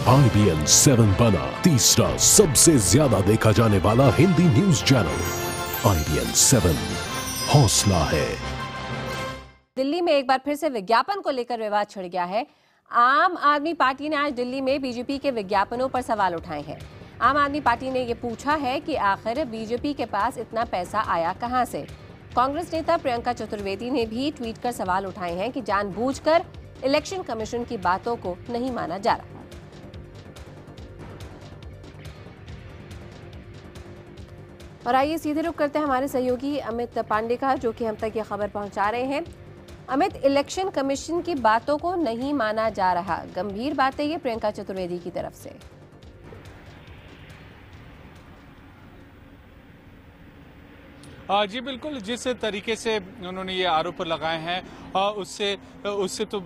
IBN 7 बना तीसरा सबसे ज्यादा देखा जाने वाला हिंदी न्यूज चैनल। IBN 7 हौसला है। दिल्ली में एक बार फिर से विज्ञापन को लेकर विवाद छिड़ गया है। आम आदमी पार्टी ने आज दिल्ली में बीजेपी के विज्ञापनों पर सवाल उठाए हैं। आम आदमी पार्टी ने ये पूछा है कि आखिर बीजेपी के पास इतना पैसा आया कहां से। कांग्रेस नेता प्रियंका चतुर्वेदी ने भी ट्वीट कर सवाल उठाए हैं कि जानबूझकर इलेक्शन कमीशन की बातों को नहीं माना जा रहा। और आइए सीधे रुख करते हैं हमारे सहयोगी अमित पांडे का, जो कि हम तक ये खबर पहुंचा रहे हैं। अमित, इलेक्शन कमीशन की बातों को नहीं माना जा रहा, गंभीर बात है ये प्रियंका चतुर्वेदी की तरफ से। जी बिल्कुल, जिस तरीके से उन्होंने ये आरोप लगाए हैं उससे तो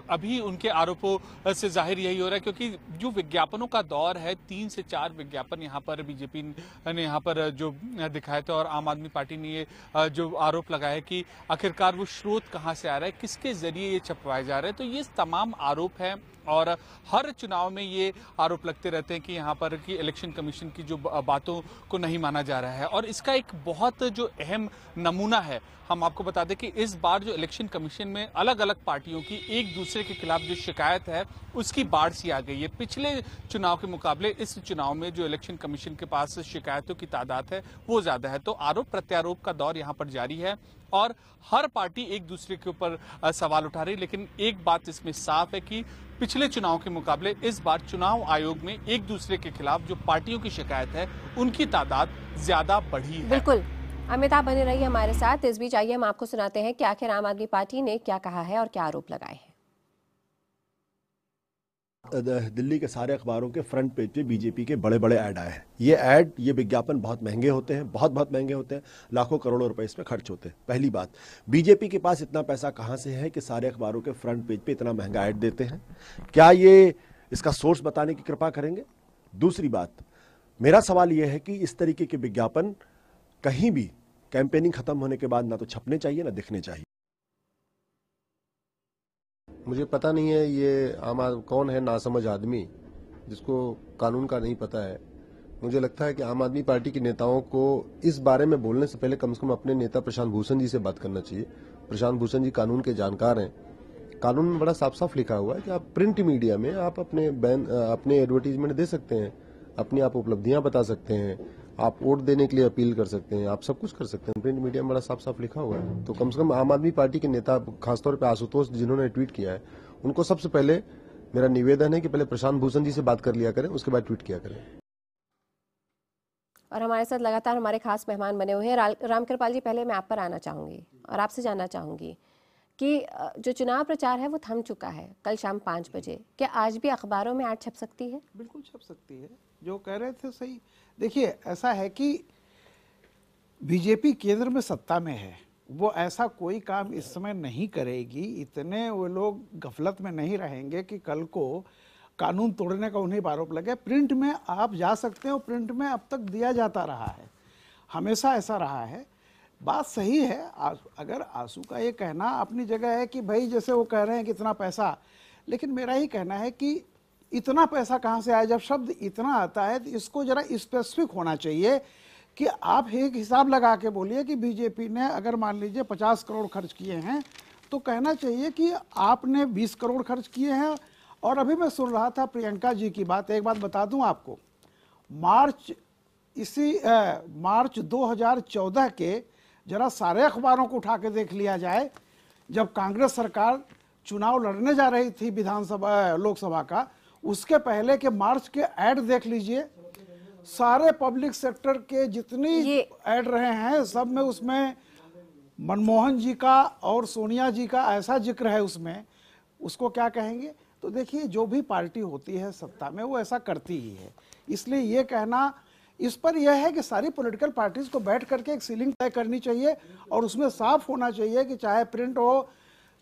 अभी उनके आरोपों से जाहिर यही हो रहा है, क्योंकि जो विज्ञापनों का दौर है 3 से 4 विज्ञापन यहाँ पर बीजेपी ने यहाँ पर जो दिखाए थे, और आम आदमी पार्टी ने ये जो आरोप लगाया है कि आखिरकार वो स्रोत कहाँ से आ रहा है, किसके जरिए ये छपवाए जा रहे हैं। तो ये तमाम आरोप हैं और हर चुनाव में ये आरोप लगते रहते हैं कि यहाँ पर कि इलेक्शन कमीशन की जो बातों को नहीं माना जा रहा है। और इसका एक बहुत जो अहम नमूना है, हम आपको बता दें कि इस बार जो इलेक्शन कमीशन में अलग अलग पार्टियों की एक दूसरे के खिलाफ जो शिकायत है उसकी बाढ़ सी आ गई है। पिछले चुनाव के मुकाबले इस चुनाव में जो इलेक्शन कमीशन के पास शिकायतों की तादाद है वो ज्यादा है। तो आरोप प्रत्यारोप का दौर यहाँ पर जारी है और हर पार्टी एक दूसरे के ऊपर सवाल उठा रही है। लेकिन एक बात इसमें साफ है कि पिछले चुनाव के मुकाबले इस बार चुनाव आयोग में एक दूसरे के खिलाफ जो पार्टियों की शिकायत है उनकी तादाद ज्यादा बढ़ी है। बिल्कुल अमित, आप बने रहिए हमारे साथ। इस बीच आइए हम आपको सुनाते हैं कि आखिर आम आदमी पार्टी ने क्या कहा है और क्या आरोप लगाए हैं। दिल्ली के सारे अखबारों के फ्रंट पेज पे बीजेपी के बड़े बड़े ऐड आए हैं। ये विज्ञापन बहुत महंगे होते हैं, बहुत महंगे होते हैं, लाखों करोड़ों रुपए इसमें खर्च होते हैं। पहली बात, बीजेपी के पास इतना पैसा कहां से है कि सारे अखबारों के फ्रंट पेज पे इतना महंगा ऐड देते हैं? क्या ये इसका सोर्स बताने की कृपा करेंगे? दूसरी बात, मेरा सवाल यह है कि इस तरीके के विज्ञापन कहीं भी कैंपेनिंग खत्म होने के बाद ना तो छपने चाहिए ना दिखने चाहिए। मुझे पता नहीं है ये कौन है नासमझ आदमी जिसको कानून का नहीं पता है। मुझे लगता है कि आम आदमी पार्टी के नेताओं को इस बारे में बोलने से पहले कम से कम अपने नेता प्रशांत भूषण जी से बात करना चाहिए। प्रशांत भूषण जी कानून के जानकार हैं। कानून में बड़ा साफ साफ लिखा हुआ है कि आप प्रिंट मीडिया में आप अपने एडवर्टीजमेंट दे सकते हैं, अपनी आप उपलब्धियां बता सकते हैं, आप वोट देने के लिए अपील कर सकते हैं, आप सब कुछ कर सकते हैं। प्रिंट मीडिया में बड़ा साफ साफ लिखा हुआ है। तो कम से कम आम आदमी पार्टी के नेता, खासतौर पे आशुतोष जिन्होंने ट्वीट किया है, उनको सबसे पहले मेरा निवेदन है कि पहले प्रशांत भूषण जी से बात कर लिया करें, उसके बाद ट्वीट किया करें। और हमारे साथ लगातार हमारे खास मेहमान बने हुए हैं। रामकृपाल जी, पहले मैं आप पर आना चाहूंगी और आपसे जानना चाहूंगी कि जो चुनाव प्रचार है वो थम चुका है कल शाम 5 बजे, क्या आज भी अखबारों में ऐड छप सकती है? बिल्कुल छप सकती है, जो कह रहे थे सही। देखिए, ऐसा है कि बीजेपी केंद्र में सत्ता में है, वो ऐसा कोई काम इस समय नहीं करेगी, इतने वो लोग गफलत में नहीं रहेंगे कि कल को कानून तोड़ने का उन्हें आरोप लगे। प्रिंट में आप जा सकते हो, प्रिंट में अब तक दिया जाता रहा है, हमेशा ऐसा रहा है। बात सही है। अगर आंसू का ये कहना अपनी जगह है कि भाई जैसे वो कह रहे हैं कि इतना पैसा, लेकिन मेरा ही कहना है कि इतना पैसा कहाँ से आया? जब शब्द इतना आता है तो इसको जरा स्पेसिफिक होना चाहिए कि आप एक हिसाब लगा के बोलिए कि बीजेपी ने अगर मान लीजिए 50 करोड़ खर्च किए हैं तो कहना चाहिए कि आपने 20 करोड़ खर्च किए हैं। और अभी मैं सुन रहा था प्रियंका जी की बात, एक बात बता दूं आपको, मार्च 2014 के जरा सारे अखबारों को उठा के देख लिया जाए, जब कांग्रेस सरकार चुनाव लड़ने जा रही थी विधानसभा लोकसभा का, उसके पहले के मार्च के ऐड देख लीजिए, सारे पब्लिक सेक्टर के जितनी ऐड रहे हैं सब में उसमें मनमोहन जी का और सोनिया जी का ऐसा जिक्र है उसमें, उसको क्या कहेंगे? तो देखिए, जो भी पार्टी होती है सत्ता में वो ऐसा करती ही है। इसलिए ये कहना, इस पर यह है कि सारी पॉलिटिकल पार्टीज को बैठ करके एक सीलिंग तय करनी चाहिए और उसमें साफ होना चाहिए कि चाहे प्रिंट हो,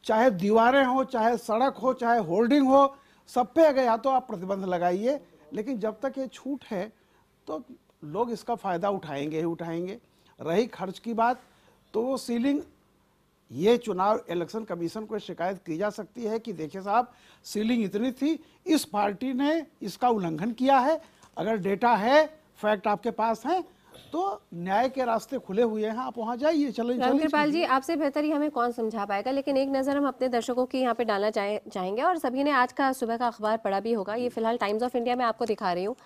चाहे दीवारें हो, चाहे सड़क हो, चाहे होर्डिंग हो, सब पे अगर या तो आप प्रतिबंध लगाइए, लेकिन जब तक ये छूट है तो लोग इसका फायदा उठाएंगे ही उठाएंगे। रही खर्च की बात, तो वो सीलिंग ये चुनाव इलेक्शन कमीशन को शिकायत की जा सकती है कि देखिए साहब, सीलिंग इतनी थी, इस पार्टी ने इसका उल्लंघन किया है। अगर डेटा है, फैक्ट आपके पास है, तो न्याय के रास्ते खुले हुए हैं, आप वहां जाइए। चलिए रामकृपाल जी, आपसे बेहतर ही हमें कौन समझा पाएगा, लेकिन एक नज़र हम अपने दर्शकों की यहाँ पे डालना चाहेंगे। और सभी ने आज का सुबह का अखबार पढ़ा भी होगा। ये फिलहाल टाइम्स ऑफ इंडिया में आपको दिखा रही हूँ,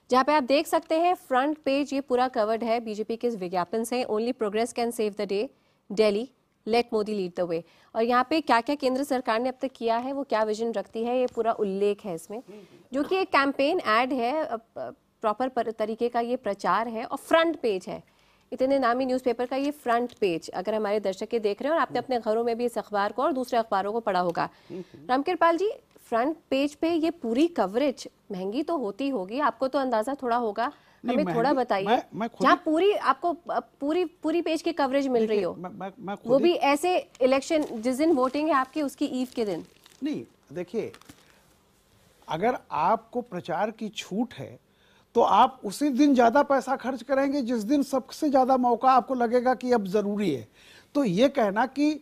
जहाँ पे आप देख सकते हैं फ्रंट पेज ये पूरा कवर्ड है बीजेपी के इस विज्ञापन से। Only progress can save the day, Delhi, let Modi lead the way. और यहाँ पे क्या क्या केंद्र सरकार ने अब तक किया है, वो क्या विजन रखती है, ये पूरा उल्लेख है इसमें, जो कि एक कैंपेन एड है, प्रॉपर तरीके का ये प्रचार है। और फ्रंट पेज है, इतने नामी न्यूज़पेपर का ये फ्रंट पेज। अगर हमारे दर्शक ये देख रहे हैं और आपने अपने घरों में भी इस अखबार को और दूसरे अखबारों को पढ़ा होगा, रामकृपाल जी, फ्रंट पेज पे ये पूरी कवरेज महंगी तो होती होगी, आपको तो अंदाजा थोड़ा होगा, हमें थोड़ा बताइए। जहाँ पूरी आपको पूरी पेज की कवरेज मिल रही हो, वो भी ऐसे इलेक्शन जिस दिन वोटिंग है आपकी, उसकी ईव के दिन। नहीं, देखिए, अगर आपको प्रचार की छूट है तो आप उसी दिन ज्यादा पैसा खर्च करेंगे जिस दिन सबसे ज्यादा मौका आपको लगेगा कि अब जरूरी है। तो ये कहना कि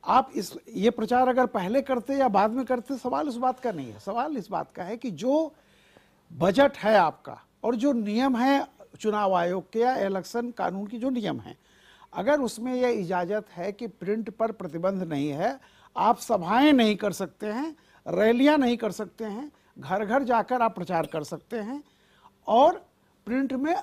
आप ये प्रचार अगर पहले करते या बाद में करते, सवाल उस बात का नहीं है। सवाल इस बात का है कि जो बजट है आपका और जो नियम है चुनाव आयोग के या इलेक्शन कानून की जो नियम है, अगर उसमें यह इजाजत है कि प्रिंट पर प्रतिबंध नहीं है, आप सभाएं नहीं कर सकते हैं, रैलियां नहीं कर सकते हैं, घर घर जाकर आप प्रचार कर सकते हैं, और प्रिंट में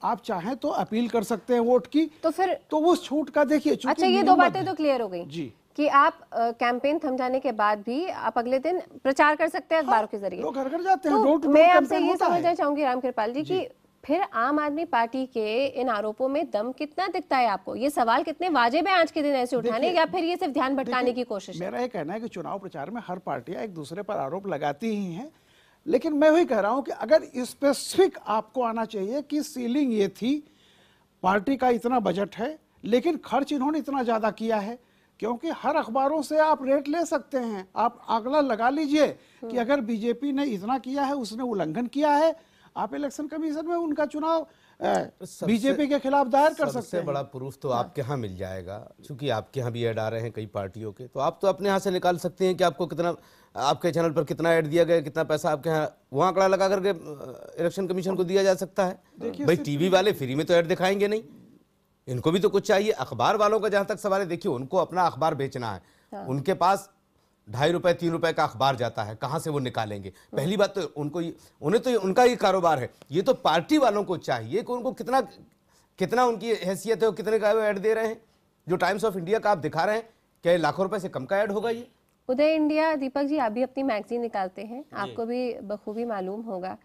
आप चाहें तो अपील कर सकते हैं वोट की, तो फिर तो उस छूट का देखिए। अच्छा, ये दो बातें तो क्लियर हो गई जी, कि आप कैंपेन थम जाने के बाद भी आप अगले दिन प्रचार कर सकते हैं अखबारों के जरिए, लोग घर घर जाते हैं। तो मैं आपसे ये समझना चाहूंगी रामकृपाल जी कि फिर आम आदमी पार्टी के इन आरोपों में दम कितना दिखता है आपको? ये सवाल कितने वाजिब है आज के दिन ऐसे उठाने, या फिर ये सिर्फ ध्यान भटकाने की कोशिश? मेरा ये कहना है कि चुनाव प्रचार में हर पार्टियां एक दूसरे पर आरोप लगाती ही हैं, लेकिन मैं वही कह रहा हूं कि अगर स्पेसिफिक आपको आना चाहिए कि सीलिंग ये थी, पार्टी का इतना बजट है, लेकिन खर्च इन्होंने इतना ज्यादा किया है, क्योंकि हर अखबारों से आप रेट ले सकते हैं, आप आंकड़ा लगा लीजिए कि अगर बीजेपी ने इतना किया है, उसने उल्लंघन किया है, आप इलेक्शन कमीशन में उनका चुनाव बीजेपी के खिलाफ दायर कर सकते हैं। सबसे बड़ा प्रूफ तो आपके यहाँ मिल जाएगा, क्योंकि आपके यहाँ भी ऐड आ रहे हैं कई पार्टियों के, तो आप तो अपने यहाँ से निकाल सकते हैं कि आपको कितना, आपके चैनल पर कितना ऐड दिया गया, कितना पैसा आपके यहाँ, वो आंकड़ा लगा करके इलेक्शन कमीशन को दिया जा सकता है। भाई टीवी वाले फ्री में तो ऐड दिखाएंगे नहीं, इनको भी तो कुछ चाहिए। अखबार वालों का जहां तक सवाल है, देखिए उनको अपना अखबार बेचना है, उनके पास 2.5 रुपए 3 रुपए का अखबार जाता है, कहां से वो निकालेंगे? पहली बात तो उन्हें तो उनका ही कारोबार है। ये तो पार्टी वालों को चाहिए कि उनको कितना उनकी हैसियत है और कितने का ऐड दे रहे हैं। जो टाइम्स ऑफ इंडिया का आप दिखा रहे हैं, क्या ये लाखों रुपए से कम का ऐड होगा? ये उदय इंडिया, दीपक जी, आप भी अपनी मैगजीन निकालते हैं, आपको भी बखूबी मालूम होगा,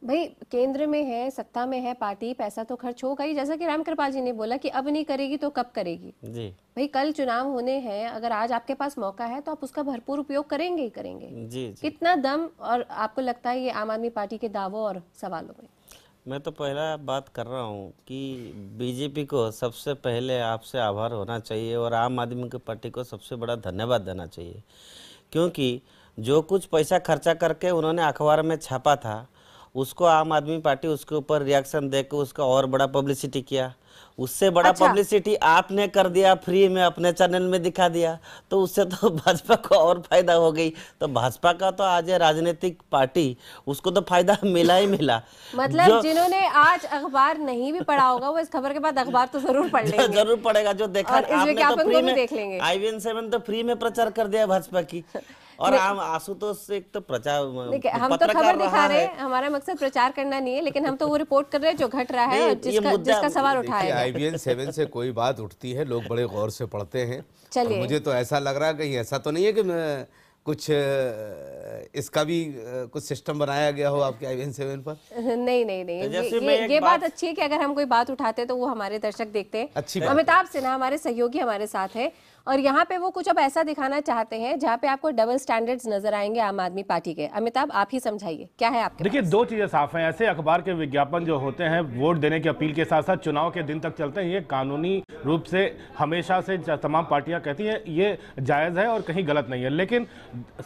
भाई केंद्र में है, सत्ता में है पार्टी, पैसा तो खर्च होगा ही। जैसा कि रामकृपाल जी ने बोला कि अब नहीं करेगी तो कब करेगी जी? भाई कल चुनाव होने हैं, अगर आज आपके पास मौका है तो आप उसका भरपूर उपयोग करेंगे ही करेंगे जी। कितना दम और आपको लगता है ये आम आदमी पार्टी के दावों और सवालों में? मैं तो पहला बात कर रहा हूँ कि बीजेपी को सबसे पहले आपसे आभार होना चाहिए और आम आदमी की पार्टी को सबसे बड़ा धन्यवाद देना चाहिए, क्योंकि जो कुछ पैसा खर्चा करके उन्होंने अखबार में छापा था, उसको आम आदमी पार्टी उसके ऊपर रिएक्शन देकर उसका और बड़ा पब्लिसिटी किया। उससे बड़ा पब्लिसिटी आपने कर दिया, फ्री में अपने चैनल में दिखा दिया, तो उससे तो भाजपा को और फायदा हो गई। तो भाजपा का तो आज राजनीतिक पार्टी, उसको तो फायदा मिला ही मिला। मतलब जिन्होंने आज अखबार नहीं भी पढ़ा होगा, वो इस खबर के बाद अखबार तो जरूर पढ़ लेंगे। जरूर पढ़ेगा। जो देखा आपने तो फ्री में देख लेंगे। IVN7 तो फ्री में प्रचार कर दिया भाजपा की। और आशुतोष एक तो प्रचार, हम तो खबर दिखा रहे हैं, हमारा मकसद प्रचार करना नहीं है, लेकिन हम तो वो रिपोर्ट कर रहे हैं जो घट रहा है और जिसका सवाल उठाया है। IVN7 से कोई बात उठती है, लोग बड़े गौर से पढ़ते हैं। चलिए, मुझे तो ऐसा लग रहा है कहीं ऐसा तो नहीं है कि कुछ इसका भी कुछ सिस्टम बनाया गया हो आपके IVN7 पर? नहीं, ये बात अच्छी है कि अगर हम कोई बात उठाते तो वो हमारे दर्शक देखते हैं। अमिताभ सिन्हा हमारे सहयोगी हमारे साथ है, और यहाँ पे वो कुछ अब ऐसा दिखाना चाहते हैं जहाँ पे आपको डबल स्टैंडर्ड्स नजर आएंगे आम आदमी पार्टी के। अमिताभ, आप ही समझाइए क्या है आपके? देखिए, दो चीजें साफ हैं। ऐसे अखबार के विज्ञापन जो होते हैं वोट देने की अपील के साथ साथ चुनाव के दिन तक चलते हैं, ये कानूनी रूप से हमेशा से तमाम पार्टियां कहती हैं ये जायज है और कहीं गलत नहीं है। लेकिन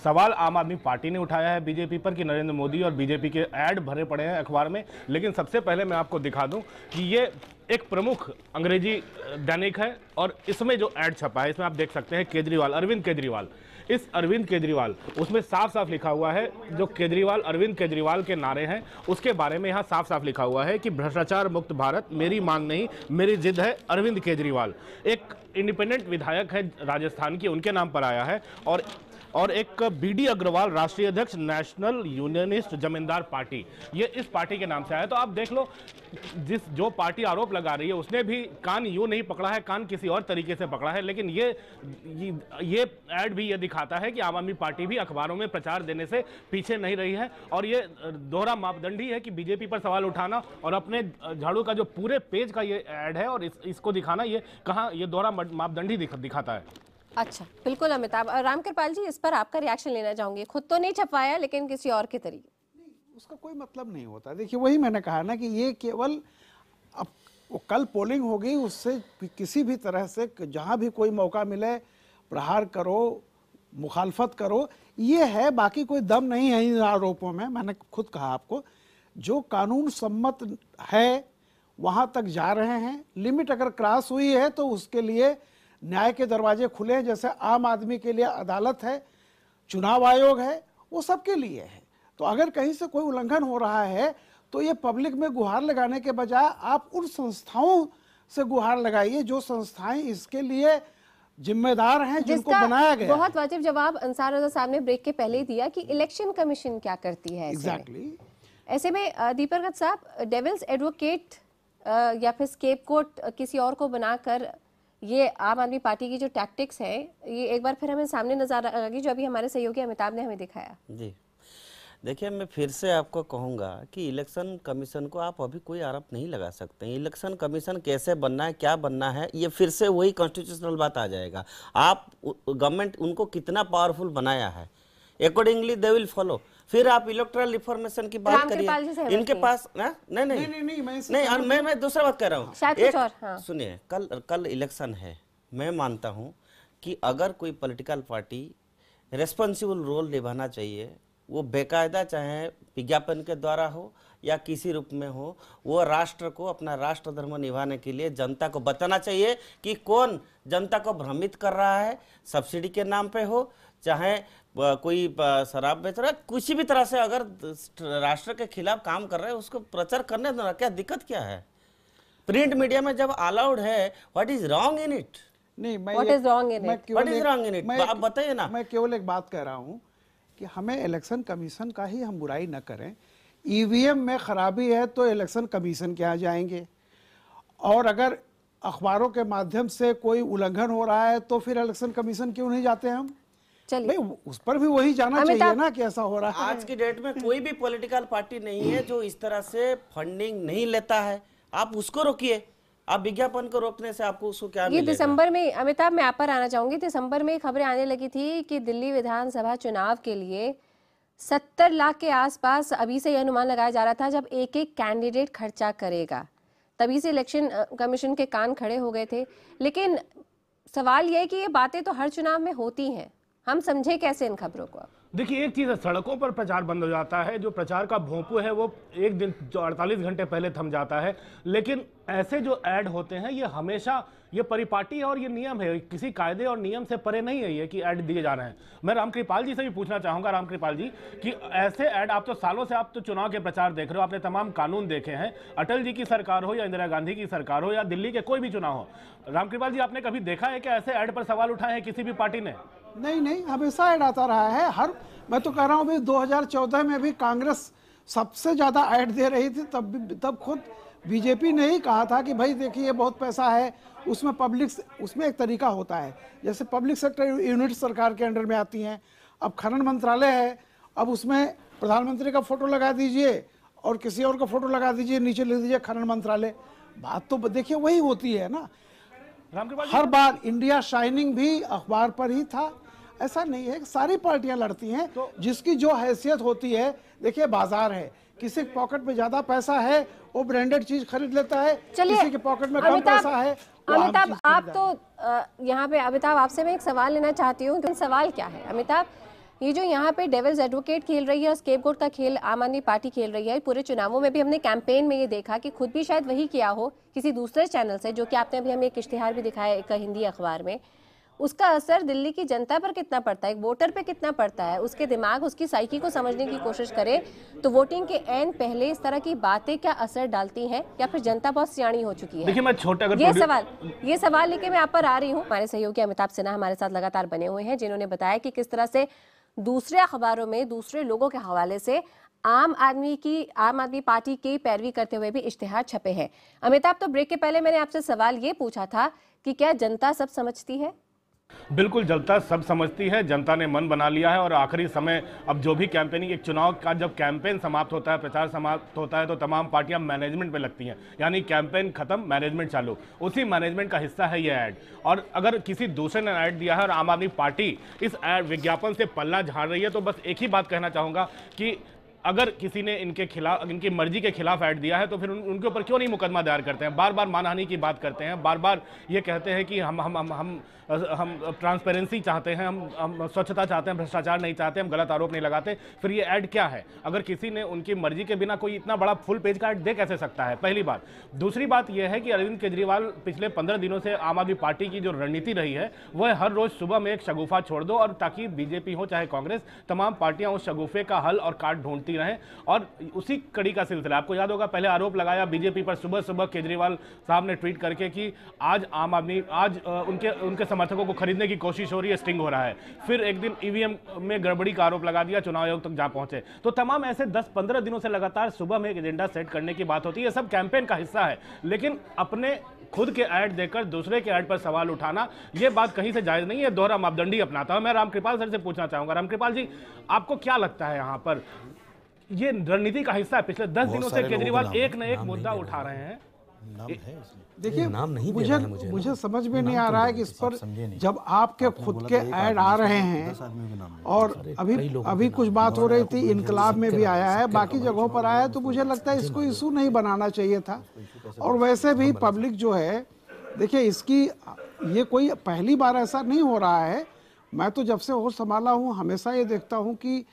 सवाल आम आदमी पार्टी ने उठाया है बीजेपी पर कि नरेंद्र मोदी और बीजेपी के ऐड भरे पड़े हैं अखबार में। लेकिन सबसे पहले मैं आपको दिखा दूं कि ये एक प्रमुख अंग्रेजी दैनिक है और इसमें जो ऐड छपा है इसमें आप देख सकते हैं केजरीवाल, अरविंद केजरीवाल। इस अरविंद केजरीवाल, उसमें साफ साफ लिखा हुआ है, जो केजरीवाल अरविंद केजरीवाल के नारे हैं उसके बारे में यहाँ साफ साफ लिखा हुआ है कि भ्रष्टाचार मुक्त भारत मेरी मांग नहीं मेरी जिद है, अरविंद केजरीवाल। एक इंडिपेंडेंट विधायक है राजस्थान की, उनके नाम पर आया है। और एक बीडी अग्रवाल, राष्ट्रीय अध्यक्ष नेशनल यूनियनिस्ट जमींदार पार्टी, ये इस पार्टी के नाम से आया। तो आप देख लो, जो पार्टी आरोप लगा रही है उसने भी कान यूं नहीं पकड़ा है, कान किसी और तरीके से पकड़ा है। लेकिन ये ऐड भी ये दिखाता है कि आम आदमी पार्टी भी अखबारों में प्रचार देने से पीछे नहीं रही है। और ये दोहरा मापदंड ही है कि बीजेपी पर सवाल उठाना और अपने झाड़ू का जो पूरे पेज का ये ऐड है और इसको दिखाना, ये कहाँ ये दोहरा मापदंड ही दिखाता है। अच्छा, बिल्कुल अमिताभ। रामकृपाल जी, इस पर आपका रिएक्शन लेना चाहूंगी। खुद तो नहीं छपवाया लेकिन किसी और के तरीके। उसका कोई मतलब नहीं होता। देखिए, वही मैंने कहा ना कि ये केवल अब कल पोलिंग होगी, उससे किसी भी तरह से जहां भी कोई मौका मिले प्रहार करो, मुखालफत करो, ये है। बाकी कोई दम नहीं है इन आरोपों में। मैंने खुद कहा आपको, जो कानून सम्मत है वहां तक जा रहे हैं। लिमिट अगर क्रॉस हुई है तो उसके लिए न्याय के दरवाजे खुले हैं। जैसे आम आदमी के लिए अदालत है, चुनाव आयोग है, वो सबके लिए है। तो अगर कहीं से कोई उल्लंघन हो रहा है तो ये पब्लिक में गुहार लगाने के बजाय आप उन संस्थाओं से गुहार लगाइए जो संस्थाएं इसके लिए जिम्मेदार हैं, जिनको बनाया गया। बहुत वाजिब जवाब अंसार रजा साहब ने ब्रेक के पहले ही दिया कि इलेक्शन कमीशन क्या करती है। ऐसे में दीपक साहब, डेविल्स एडवोकेट या फिर स्केपगोट किसी और को बनाकर ये आम आदमी पार्टी की जो टैक्टिक्स है, ये एक बार फिर हमें सामने नजर आ गई, जो अभी हमारे सहयोगी अमिताभ ने हमें दिखाया। जी देखिए, मैं फिर से आपको कहूंगा कि इलेक्शन कमीशन को आप अभी कोई आरोप नहीं लगा सकते। इलेक्शन कमीशन कैसे बनना है, क्या बनना है, ये फिर से वही कॉन्स्टिट्यूशनल बात आ जाएगा। आप गवर्नमेंट उनको कितना पावरफुल बनाया है, अकॉर्डिंगली दे विल फॉलो। फिर आप इलेक्टोरल रिफॉर्मेशन की बात करिए, इनके पास नहीं, मैं दूसरा बात कर रहा हूँ। सुनिए, कल इलेक्शन है। मैं मानता हूँ कि अगर कोई पॉलिटिकल पार्टी रेस्पॉन्सिबल रोल निभाना चाहिए, वो बेकायदा चाहे विज्ञापन के द्वारा हो या किसी रूप में हो, वो राष्ट्र को, अपना राष्ट्र धर्म निभाने के लिए जनता को बताना चाहिए कि कौन जनता को भ्रमित कर रहा है, सब्सिडी के नाम पे हो, चाहे कोई शराब बेच रहा है, किसी भी तरह से अगर राष्ट्र के खिलाफ काम कर रहा है उसको प्रचार करने देना, क्या दिक्कत क्या है? प्रिंट मीडिया में जब अलाउड है, what is wrong in it? नहीं, what is wrong in it? आप बताइए ना। मैं केवल एक बात कह रहा हूँ कि हमें इलेक्शन कमीशन का ही हम बुराई न करें। ईवीएम में खराबी है तो इलेक्शन कमीशन के यहाँ जाएंगे, और अगर अखबारों के माध्यम से कोई उल्लंघन हो रहा है तो फिर इलेक्शन कमीशन क्यों नहीं जाते हम? चलिए, उस पर भी वही जाना चाहिए ना कि ऐसा हो रहा है। आज की डेट में कोई भी पॉलिटिकल पार्टी नहीं है जो इस तरह से फंडिंग नहीं लेता है। आप उसको रोकिए, आप विज्ञापन को रोकने से आपको उसको क्या मिलेगा? दिसंबर में, अमिताभ मैं आप पर आना चाहूंगी, दिसंबर में खबरें आने लगी थी कि दिल्ली विधानसभा चुनाव के लिए 70 लाख के आसपास अभी से यह अनुमान लगाया जा रहा था जब एक एक कैंडिडेट खर्चा करेगा। तभी से इलेक्शन कमीशन के कान खड़े हो गए थे। लेकिन सवाल यह है कि ये बातें तो हर चुनाव में होती हैं, हम समझे कैसे इन खबरों को? देखिए, एक चीज़ है, सड़कों पर प्रचार बंद हो जाता है, जो प्रचार का भोंपू है वो एक दिन जो 48 घंटे पहले थम जाता है। लेकिन ऐसे जो ऐड होते हैं ये हमेशा, ये परिपाटी है और ये नियम है, किसी कायदे और नियम से परे नहीं है ये कि ऐड दिए जा रहे हैं। मैं रामकृपाल जी से भी पूछना चाहूंगा, रामकृपाल जी, कि ऐसे ऐड, आप तो सालों से आप तो चुनाव के प्रचार देख रहे हो, आपने तमाम कानून देखे हैं, अटल जी की सरकार हो या इंदिरा गांधी की सरकार हो या दिल्ली के कोई भी चुनाव हो, रामकृपाल जी आपने कभी देखा है कि ऐसे ऐड पर सवाल उठाए हैं किसी भी पार्टी ने? नहीं, हमेशा ऐड आता रहा है। मैं तो कह रहा हूँ भाई, 2014 में भी कांग्रेस सबसे ज्यादा ऐड दे रही थी, तब खुद बीजेपी ने ही कहा था कि भाई देखिए, ये बहुत पैसा है, उसमें एक तरीका होता है। जैसे पब्लिक सेक्टर यूनिट सरकार के अंडर में आती हैं, अब खनन मंत्रालय है, अब उसमें प्रधानमंत्री का फोटो लगा दीजिए और किसी और का फोटो लगा दीजिए, नीचे लिख दीजिए खनन मंत्रालय। बात तो देखिए वही होती है ना। हर बार इंडिया शाइनिंग भी अखबार पर ही था। ऐसा नहीं है, सारी पार्टियां लड़ती हैं, तो जिसकी जो हैसियत होती है। देखिए, बाजार है, किसी के पॉकेट में ज्यादा पैसा है वो ब्रांडेड चीज खरीद लेता है, किसी के पॉकेट में कम पैसा है। अमिताभ, आप तो यहाँ पे, अमिताभ आपसे मैं एक सवाल लेना चाहती हूँ। सवाल क्या है अमिताभ ये जो यहाँ पे डेविल्स एडवोकेट खेल रही है और स्केपगोट का खेल आम आदमी पार्टी खेल रही है, पूरे चुनावों में भी हमने कैंपेन में ये देखा कि खुद भी शायद वही किया हो किसी दूसरे चैनल से, जो कि आपने अभी हमें एक इश्तिहार भी दिखाया एक हिंदी अखबार में, उसका असर दिल्ली की जनता पर कितना पड़ता है, एक वोटर पे कितना पड़ता है, उसके दिमाग उसकी साइकी को समझने की कोशिश करें तो वोटिंग के एंड पहले इस तरह की बातें क्या असर डालती हैं, या फिर जनता बहुत सियाणी हो चुकी है। देखिए मैं छोटा अगर ये सवाल लेके मैं आप पर आ रही हूँ। हमारे सहयोगी अमिताभ सिन्हा हमारे साथ लगातार बने हुए हैं, जिन्होंने बताया कि किस तरह से दूसरे अखबारों में दूसरे लोगों के हवाले से आम आदमी पार्टी की पैरवी करते हुए भी इश्तिहार छपे हैं। अमिताभ, तो ब्रेक के पहले मैंने आपसे सवाल ये पूछा था कि क्या जनता सब समझती है? बिल्कुल, जनता सब समझती है, जनता ने मन बना लिया है। और आखिरी समय अब जो भी कैंपेनिंग, एक चुनाव का जब कैंपेन समाप्त होता है, प्रचार समाप्त होता है, तो तमाम पार्टियां मैनेजमेंट पे लगती हैं, यानी कैंपेन खत्म, मैनेजमेंट चालू। उसी मैनेजमेंट का हिस्सा है ये ऐड। और अगर किसी दूसरे ने ऐड दिया है और आम आदमी पार्टी इस ऐड विज्ञापन से पल्ला झाड़ रही है, तो बस एक ही बात कहना चाहूँगा कि अगर किसी ने इनके खिलाफ, इनकी मर्जी के खिलाफ ऐड दिया है, तो फिर उनके ऊपर क्यों नहीं मुकदमा दायर करते हैं? बार बार मानहानि की बात करते हैं, बार बार ये कहते हैं कि हम ट्रांसपेरेंसी चाहते हैं, हम स्वच्छता चाहते हैं, भ्रष्टाचार नहीं चाहते, हम गलत आरोप नहीं लगाते। फिर ये ऐड क्या है? अगर किसी ने उनकी मर्जी के बिना कोई इतना बड़ा फुल पेज का ऐड दे कैसे सकता है? पहली बात। दूसरी बात यह है कि अरविंद केजरीवाल पिछले 15 दिनों से आम आदमी पार्टी की जो रणनीति रही है, वह हर रोज सुबह में एक शगुफा छोड़ दो, और ताकि बीजेपी हो चाहे कांग्रेस, तमाम पार्टियां उस शगुफे का हल और काट ढूंढती रहें। और उसी कड़ी का सिलसिला, आपको याद होगा पहले आरोप लगाया बीजेपी पर सुबह सुबह केजरीवाल साहब ने ट्वीट करके कि आज उनके समर्थकों को खरीदने की कोशिश हो रही है, स्टिंग हो रहा है। फिर एक दिन ईवीएम में गड़बड़ी का आरोप लगा दिया, चुनाव आयोग तक जा पहुंचे। तो तमाम ऐसे 10-15 दिनों से लगातार सुबह में एक एजेंडा सेट करने की बात होती है। सब कैंपेन का हिस्सा है, लेकिन अपने खुद के ऐड देकर दूसरे के ऐड पर सवाल उठाना, यह बात कहीं से जायज नहीं है। दोहरा मापदंडी अपनाता हूं। मैं रामकृपाल सर से पूछना चाहूंगा, रामकृपाल जी, आपको क्या लगता है यहाँ पर ये रणनीति का हिस्सा है? पिछले 10 दिनों से केजरीवाल एक न एक मुद्दा उठा रहे हैं। देखिए, मुझे समझ में नहीं आ रहा है कि इस पर जब आपके खुद के ऐड आ रहे हैं, और अभी कुछ बात हो रही थी, इनकलाब में भी आया है, बाकी जगहों पर आया है, तो मुझे लगता है इसको इशू नहीं बनाना चाहिए था। और वैसे भी पब्लिक जो है, देखिए ये कोई पहली बार ऐसा नहीं हो रहा है। मैं तो जब से होश संभाला हूँ हमेशा ये देखता हूँ कि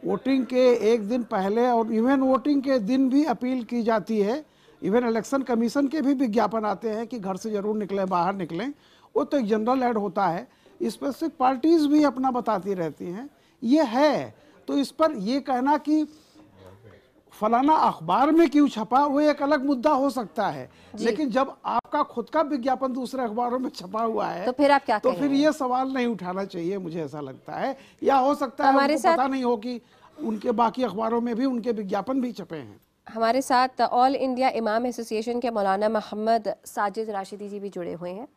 वोटिंग के एक दिन पहले और इवन वोटिंग के दिन भी अपील की जाती है। इवन इलेक्शन कमीशन के भी विज्ञापन आते हैं कि घर से जरूर निकलें, बाहर निकलें। वो तो एक जनरल ऐड होता है, स्पेसिफिक पार्टीज भी अपना बताती रहती हैं। ये है, तो इस पर ये कहना कि फलाना अखबार में क्यों छपा, वो एक अलग मुद्दा हो सकता है, लेकिन जब आपका खुद का विज्ञापन दूसरे अखबारों में छपा हुआ है, तो फिर आप क्या तो फिर ये सवाल नहीं उठाना चाहिए, मुझे ऐसा लगता है। या हो सकता है उनको पता नहीं हो कि उनके बाकी अखबारों में भी उनके विज्ञापन भी छपे हैं। हमारे साथ ऑल इंडिया इमाम एसोसिएशन के मौलाना मोहम्मद साजिद राशिदी जी भी जुड़े हुए हैं।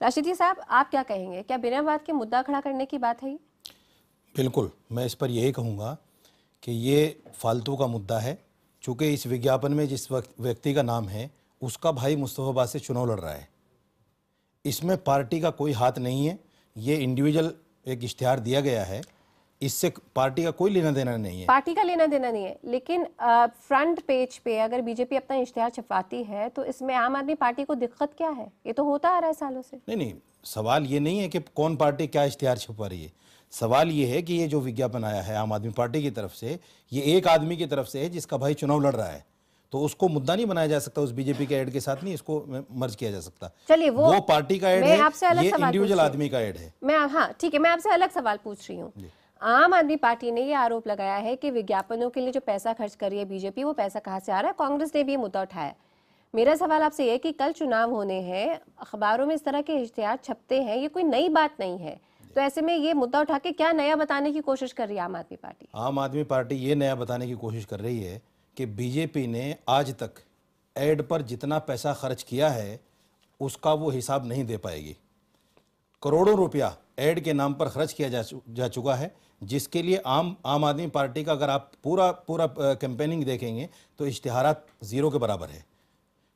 राशिदी साहब, आप क्या कहेंगे, क्या बिना बात के मुद्दा खड़ा करने की बात है? बिल्कुल, मैं इस पर यही कहूँगा कि ये फालतू का मुद्दा है, चूँकि इस विज्ञापन में जिस व्यक्ति का नाम है उसका भाई मुस्तफाबाद से चुनाव लड़ रहा है। इसमें पार्टी का कोई हाथ नहीं है, ये इंडिविजुअल एक इश्तिहार दिया गया है, इससे पार्टी का कोई लेना देना नहीं है। पार्टी का लेना देना नहीं है, लेकिन फ्रंट पेज पे अगर बीजेपी अपना इश्तिहार छपवाती है तो इसमें आम आदमी पार्टी को दिक्कत क्या है? ये तो होता आ रहा है सालों से। नहीं, सवाल ये नहीं है कि कौन पार्टी क्या इश्तिहार छपवा रही है। सवाल ये है कि ये जो विज्ञापन आया है आम आदमी पार्टी की तरफ से, ये एक आदमी की तरफ से है जिसका भाई चुनाव लड़ रहा है, तो उसको मुद्दा नहीं बनाया जा सकता। उस बीजेपी के ऐड के साथ नहीं इसको मर्ज किया जा सकता। चलिए, वो पार्टी का ऐड है, ये इंडिविजुअल आदमी का ऐड है। हाँ ठीक है, मैं आपसे अलग सवाल पूछ रही हूँ। आम आदमी पार्टी ने ये आरोप लगाया है कि विज्ञापनों के लिए जो पैसा खर्च कर रही है बीजेपी, वो पैसा कहाँ से आ रहा है? कांग्रेस ने भी ये मुद्दा उठाया। मेरा सवाल आपसे ये है कि कल चुनाव होने हैं, अखबारों में इस तरह के इश्तिहार छपते हैं, ये कोई नई बात नहीं है, तो ऐसे में ये मुद्दा उठा के क्या नया बताने की कोशिश कर रही है आम आदमी पार्टी? आम आदमी पार्टी ये नया बताने की कोशिश कर रही है कि बीजेपी ने आज तक ऐड पर जितना पैसा खर्च किया है उसका वो हिसाब नहीं दे पाएगी। करोड़ों रुपया ऐड के नाम पर खर्च किया जा चुका है, जिसके लिए आम आदमी पार्टी का अगर आप पूरा कैंपेनिंग देखेंगे तो इश्तिहारात ज़ीरो के बराबर है।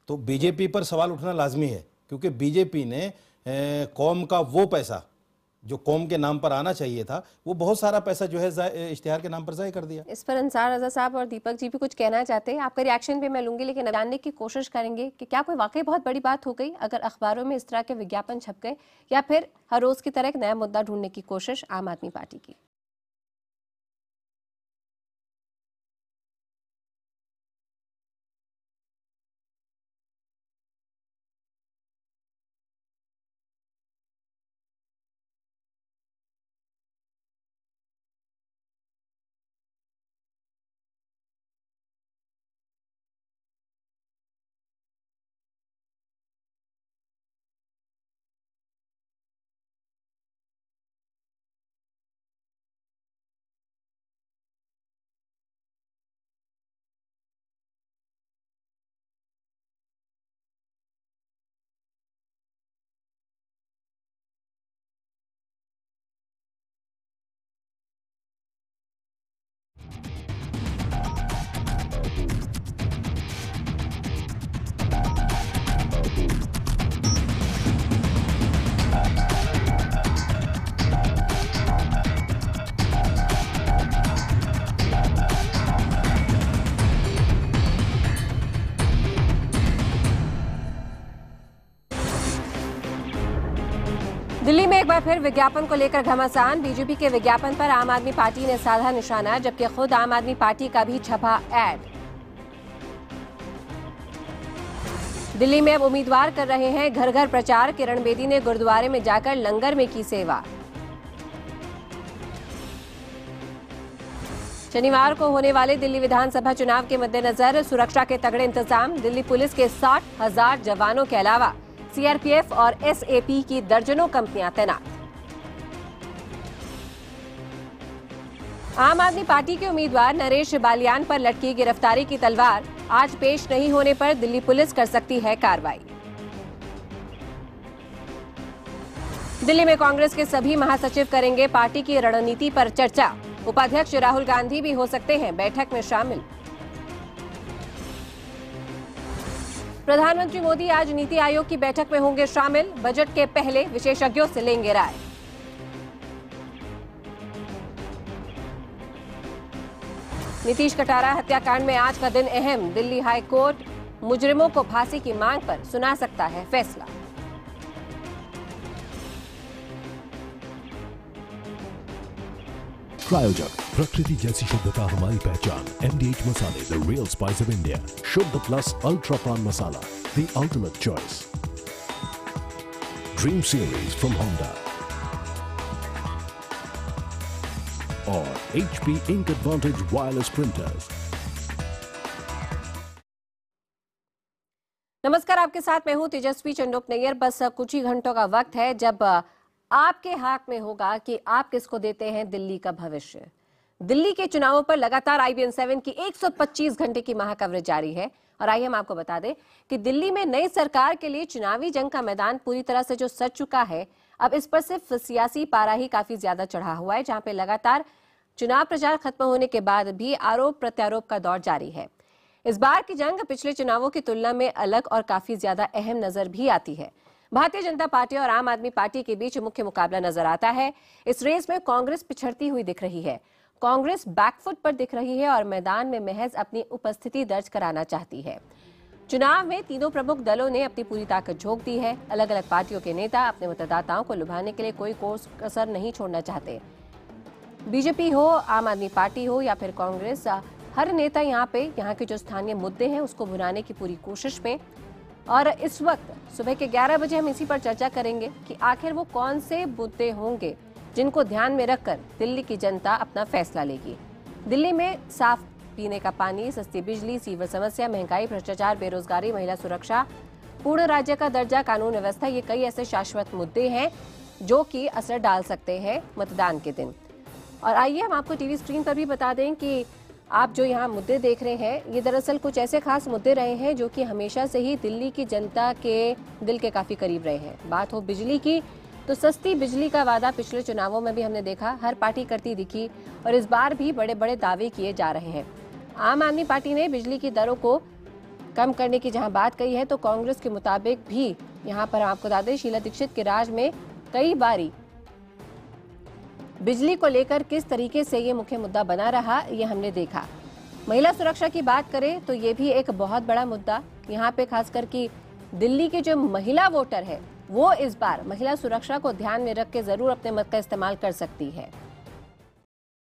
तो बीजेपी पर सवाल उठना लाजमी है, क्योंकि बीजेपी ने कौम का वो पैसा जो कौम के नाम पर आना चाहिए था, वो बहुत सारा पैसा जो है इश्तिहार के नाम पर ज़ाय कर दिया। इस पर अंसार रजा साहब और दीपक जी भी कुछ कहना चाहते हैं, आपका रिएक्शन भी मैं लूंगी, लेकिन जानने की कोशिश करेंगे कि क्या कोई वाकई बहुत बड़ी बात हो गई अगर अखबारों में इस तरह के विज्ञापन छप गए, या फिर हर रोज़ की तरह एक नया मुद्दा ढूंढने की कोशिश आम आदमी पार्टी की। दिल्ली में एक बार फिर विज्ञापन को लेकर घमासान। बीजेपी के विज्ञापन पर आम आदमी पार्टी ने साधा निशाना, जबकि खुद आम आदमी पार्टी का भी छपा एड। दिल्ली में अब उम्मीदवार कर रहे हैं घर घर प्रचार। किरण बेदी ने गुरुद्वारे में जाकर लंगर में की सेवा। शनिवार को होने वाले दिल्ली विधानसभा चुनाव के मद्देनजर सुरक्षा के तगड़े इंतजाम। दिल्ली पुलिस के 60,000 जवानों के अलावा सीआरपीएफ और एसएपी की दर्जनों कंपनियां तैनात। आम आदमी पार्टी के उम्मीदवार नरेश बालियान पर लटकी गिरफ्तारी की तलवार। आज पेश नहीं होने पर दिल्ली पुलिस कर सकती है कार्रवाई। दिल्ली में कांग्रेस के सभी महासचिव करेंगे पार्टी की रणनीति पर चर्चा। उपाध्यक्ष राहुल गांधी भी हो सकते हैं बैठक में शामिल। प्रधानमंत्री मोदी आज नीति आयोग की बैठक में होंगे शामिल। बजट के पहले विशेषज्ञों से लेंगे राय। नीतीश कटारा हत्याकांड में आज का दिन अहम। दिल्ली हाई कोर्ट मुजरिमों को फांसी की मांग पर सुना सकता है फैसला। प्रायोजक प्रकृति जैसी शुद्धता हमारी पहचान। MDH मसाले, the real spice of India. शुद्ध प्लस अल्ट्रा प्रॉन masala, the ultimate choice. Dream series from Honda और HP ink advantage wireless printers. नमस्कार, आपके साथ मैं हूं तेजस्वी चंडोक नैयर। बस कुछ ही घंटों का वक्त है जब आपके हाथ में होगा कि आप किसको देते हैं दिल्ली का भविष्य। दिल्ली के चुनावों पर लगातार IBN 7 की 125 घंटे की महा कवरेज जारी है। और आइए हम आपको बता दें कि दिल्ली में नई सरकार के लिए चुनावी जंग का मैदान पूरी तरह से जो सज चुका है, अब इस पर सिर्फ सियासी पारा ही काफी ज्यादा चढ़ा हुआ है, जहां पे लगातार चुनाव प्रचार खत्म होने के बाद भी आरोप प्रत्यारोप का दौर जारी है। इस बार की जंग पिछले चुनावों की तुलना में अलग और काफी ज्यादा अहम नजर भी आती है। भारतीय जनता पार्टी और आम आदमी पार्टी के बीच मुख्य मुकाबला नजर आता है। इस रेस में कांग्रेस पिछड़ती हुई दिख रही है। कांग्रेस बैकफुट पर दिख रही है और मैदान में महज अपनी उपस्थिति दर्ज कराना चाहती है। चुनाव में तीनों प्रमुख दलों ने अपनी पूरी ताकत झोंक दी है। अलग अलग पार्टियों के नेता अपने मतदाताओं को लुभाने के लिए कोई कसर नहीं छोड़ना चाहते। बीजेपी हो, आम आदमी पार्टी हो या फिर कांग्रेस, हर नेता यहाँ के जो स्थानीय मुद्दे हैं उसको भुनाने की पूरी कोशिश में। और इस वक्त सुबह के 11 बजे हम इसी पर चर्चा करेंगे कि आखिर वो कौन से मुद्दे होंगे जिनको ध्यान में रखकर दिल्ली की जनता अपना फैसला लेगी। दिल्ली में साफ पीने का पानी, सस्ती बिजली, सीवर समस्या, महंगाई, भ्रष्टाचार, बेरोजगारी, महिला सुरक्षा, पूर्ण राज्य का दर्जा, कानून व्यवस्था, ये कई ऐसे शाश्वत मुद्दे हैं जो कि असर डाल सकते हैं मतदान के दिन। और आइए हम आपको टीवी स्क्रीन पर भी बता दें कि आप जो यहाँ मुद्दे देख रहे हैं, ये दरअसल कुछ ऐसे खास मुद्दे रहे हैं जो कि हमेशा से ही दिल्ली की जनता के दिल के काफी करीब रहे हैं। बात हो बिजली की, तो सस्ती बिजली का वादा पिछले चुनावों में भी हमने देखा, हर पार्टी करती दिखी और इस बार भी बड़े बड़े दावे किए जा रहे हैं। आम आदमी पार्टी ने बिजली की दरों को कम करने की जहां बात कही है, तो कांग्रेस के मुताबिक भी यहाँ पर आपको बता दें, शीला दीक्षित के राज में कई बारी बिजली को लेकर किस तरीके से ये मुख्य मुद्दा बना रहा, ये हमने देखा। महिला सुरक्षा की बात करें तो ये भी एक बहुत बड़ा मुद्दा। यहाँ पे खासकर कि दिल्ली की जो महिला वोटर है वो इस बार महिला सुरक्षा को ध्यान में रख के जरूर अपने मत का इस्तेमाल कर सकती है।